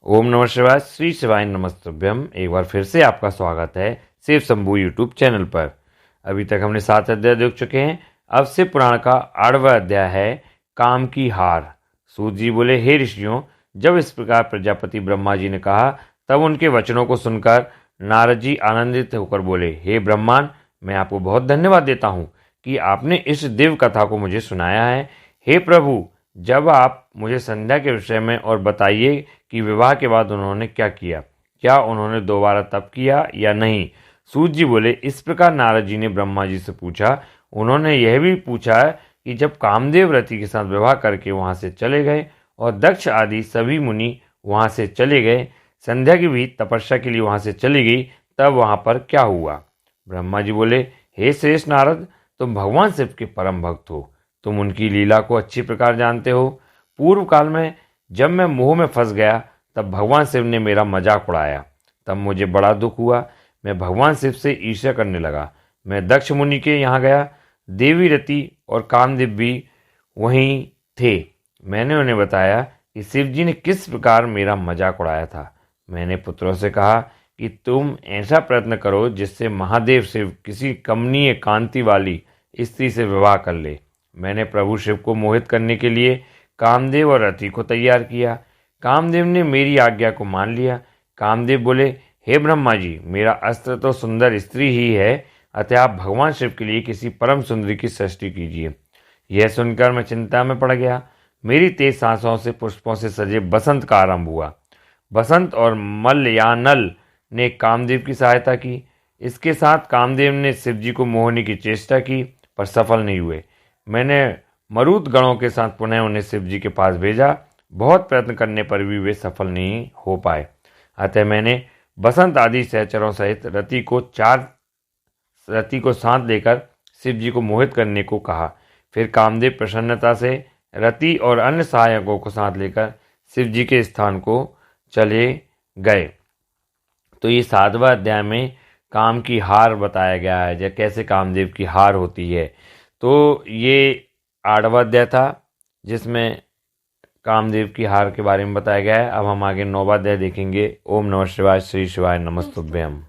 ओम नमः शिवाय, श्री शिवाय नमस्तुभ्यम। एक बार फिर से आपका स्वागत है शिव शंभू यूट्यूब चैनल पर। अभी तक हमने 7 अध्याय देख चुके हैं। अब शिव पुराण का 8वां अध्याय है काम की हार। सूत जी बोले, हे ऋषियों, जब इस प्रकार प्रजापति ब्रह्मा जी ने कहा तब उनके वचनों को सुनकर नारद जी आनंदित होकर बोले, हे ब्रह्मांड, मैं आपको बहुत धन्यवाद देता हूँ कि आपने इस दिव्य कथा को मुझे सुनाया है। हे प्रभु, जब आप मुझे संध्या के विषय में और बताइए कि विवाह के बाद उन्होंने क्या किया, क्या उन्होंने दोबारा तप किया या नहीं। सूत जी बोले, इस प्रकार नारद जी ने ब्रह्मा जी से पूछा। उन्होंने यह भी पूछा कि जब कामदेव रति के साथ विवाह करके वहाँ से चले गए और दक्ष आदि सभी मुनि वहाँ से चले गए, संध्या की भी तपस्या के लिए वहाँ से चली गई, तब वहाँ पर क्या हुआ। ब्रह्मा जी बोले, हे श्रेष्ठ नारद, तुम भगवान शिव के परम भक्त हो, तुम उनकी लीला को अच्छी प्रकार जानते हो। पूर्व काल में जब मैं मोह में फंस गया तब भगवान शिव ने मेरा मजाक उड़ाया, तब मुझे बड़ा दुख हुआ। मैं भगवान शिव से ईर्ष्या करने लगा। मैं दक्ष मुनि के यहाँ गया। देवी रति और कामदेव भी वहीं थे। मैंने उन्हें बताया कि शिव जी ने किस प्रकार मेरा मजाक उड़ाया था। मैंने पुत्रों से कहा कि तुम ऐसा प्रयत्न करो जिससे महादेव शिव किसी कमनीय कांति वाली स्त्री से विवाह कर ले। मैंने प्रभु शिव को मोहित करने के लिए कामदेव और रति को तैयार किया। कामदेव ने मेरी आज्ञा को मान लिया। कामदेव बोले, हे ब्रह्मा जी, मेरा अस्त्र तो सुंदर स्त्री ही है, अतः आप भगवान शिव के लिए किसी परम सुंदरी की सृष्टि कीजिए। यह सुनकर मैं चिंता में पड़ गया। मेरी तेज सांसों से पुष्पों से सजे बसंत का आरंभ हुआ। बसंत और मलयानल ने कामदेव की सहायता की। इसके साथ कामदेव ने शिव जी को मोहने की चेष्टा की, पर सफल नहीं हुए। मैंने मरुत गणों के साथ पुनः उन्हें शिव जी के पास भेजा। बहुत प्रयत्न करने पर भी वे सफल नहीं हो पाए। अतः मैंने बसंत आदि सहचरों सहित रति को साथ लेकर शिव जी को मोहित करने को कहा। फिर कामदेव प्रसन्नता से रति और अन्य सहायकों को साथ लेकर शिव जी के स्थान को चले गए। तो ये 7वां अध्याय में काम की हार बताया गया है, जैसे कैसे कामदेव की हार होती है। तो ये 8वां अध्याय था जिसमें कामदेव की हार के बारे में बताया गया है। अब हम आगे 9वां अध्याय देखेंगे। ओम नमः शिवाय, श्री शिवाय नमस्तुभ्यम।